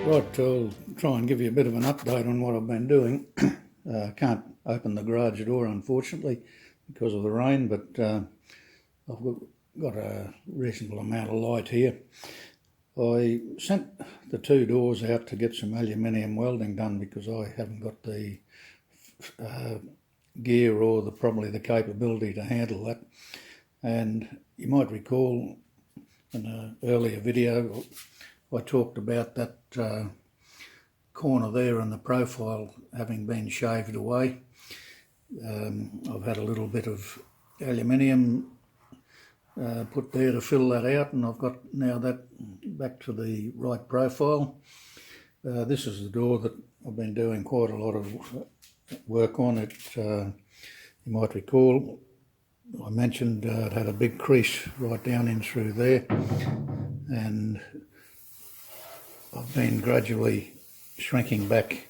Right, I'll try and give you a bit of an update on what I've been doing. Can't open the garage door unfortunately because of the rain, but I've got a reasonable amount of light here. I sent the two doors out to get some aluminium welding done because I haven't got the gear or probably the capability to handle that. And you might recall in an earlier video I talked about that corner there in the profile having been shaved away. I've had a little bit of aluminium put there to fill that out, and I've got now that back to the right profile. This is the door that I've been doing quite a lot of work on. It, you might recall, I mentioned it had a big crease right down in through there, and I've been gradually shrinking back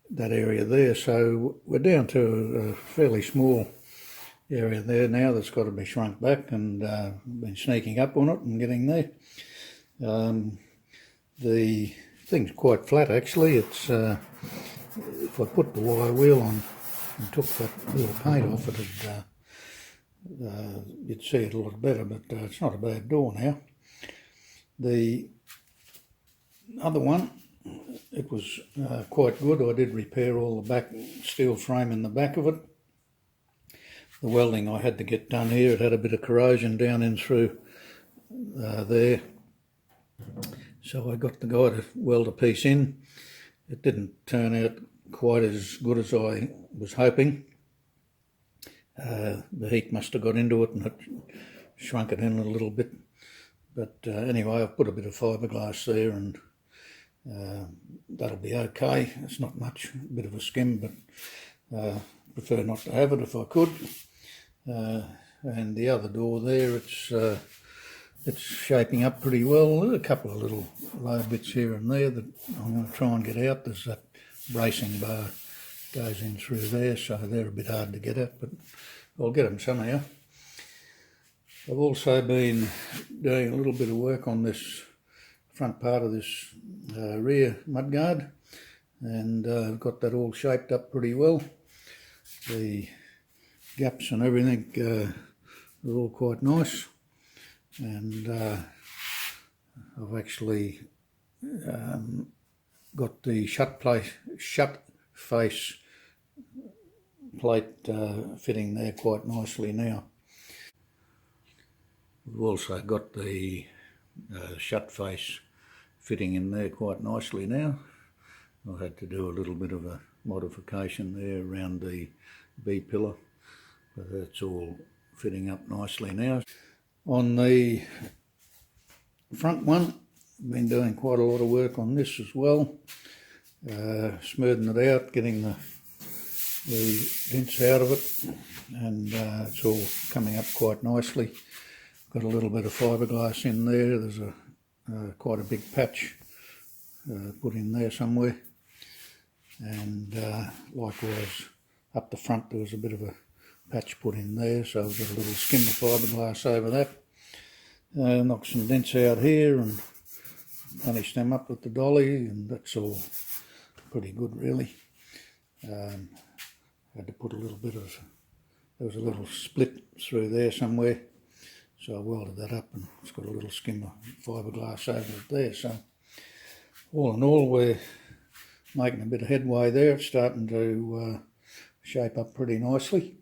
that area there, so we're down to a fairly small area there now that's got to be shrunk back, and been sneaking up on it and getting there. The thing's quite flat actually. It's if I put the wire wheel on and took that little paint off it, you'd see it a lot better, but it's not a bad door now. The other one, it was quite good. I did repair all the back steel frame in the back of it. The welding I had to get done here, it had a bit of corrosion down in through there. So I got the guy to weld a piece in. It didn't turn out quite as good as I was hoping. The heat must have got into it and it shrunk it in a little bit. But anyway, I've put a bit of fiberglass there, and that'll be okay. It's not much, a bit of a skim, but prefer not to have it if I could. And the other door there, it's shaping up pretty well. There's a couple of little low bits here and there that I'm going to try and get out. There's that bracing bar goes in through there, so they're a bit hard to get at, but I'll get them somehow. I've also been doing a little bit of work on this front part of this rear mudguard, and I've got that all shaped up pretty well. The gaps and everything are all quite nice, and I've actually got the shut face plate fitting there quite nicely now. We've also got the shut face fitting in there quite nicely now. I had to do a little bit of a modification there around the B-pillar, but that's all fitting up nicely now. On the front one, I've been doing quite a lot of work on this as well, smoothing it out, getting the dents out of it, and it's all coming up quite nicely. Got a little bit of fiberglass in there. There's quite a big patch put in there somewhere, and likewise up the front there was a bit of a patch put in there, so I've got a little skim of fiberglass over that. Knocked some dents out here and finished them up with the dolly, and that's all pretty good really. Had to put a little bit of, there was a little split through there somewhere, so I welded that up, and it's got a little skim of fiberglass over it there. So all in all, we're making a bit of headway there. It's starting to shape up pretty nicely.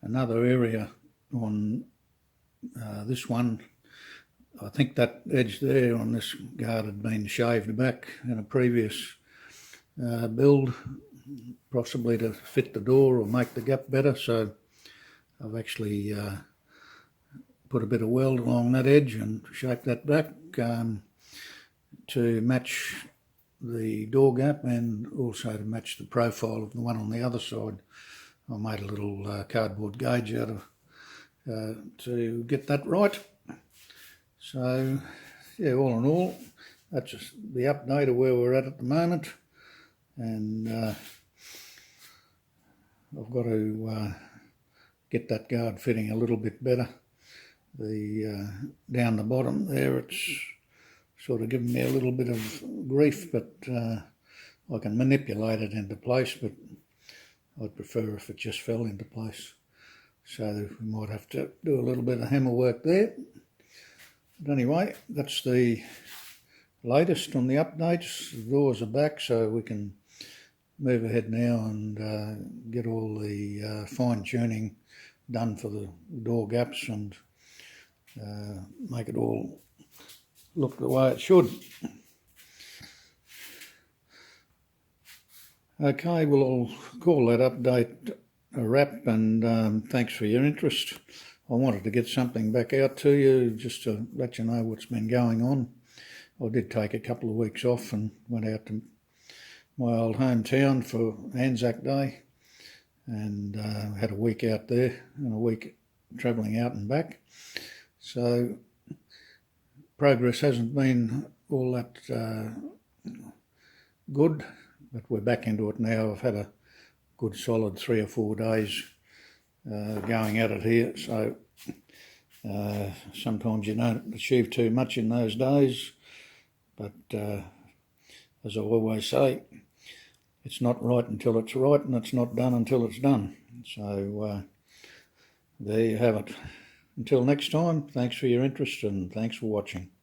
Another area on this one, I think that edge there on this guard had been shaved back in a previous build, possibly to fit the door or make the gap better, so I've actually put a bit of weld along that edge and shaped that back to match the door gap, and also to match the profile of the one on the other side. I made a little cardboard gauge out of to get that right. So yeah, all in all, that's just the update of where we're at the moment, and I've got to get that guard fitting a little bit better. down the bottom there, it's sort of giving me a little bit of grief, but I can manipulate it into place, but I'd prefer if it just fell into place. So we might have to do a little bit of hammer work there. But anyway, that's the latest on the updates. The doors are back, so we can move ahead now and get all the fine tuning done for the door gaps and make it all look the way it should. Okay, well, I'll call that update a wrap, and thanks for your interest. I wanted to get something back out to you just to let you know what's been going on. I did take a couple of weeks off and went out to my old hometown for Anzac Day, and had a week out there and a week travelling out and back. So progress hasn't been all that good, but we're back into it now. I've had a good solid 3 or 4 days going at it here, so sometimes you don't achieve too much in those days, but as I always say, it's not right until it's right, and it's not done until it's done. So there you have it. Until next time, thanks for your interest and thanks for watching.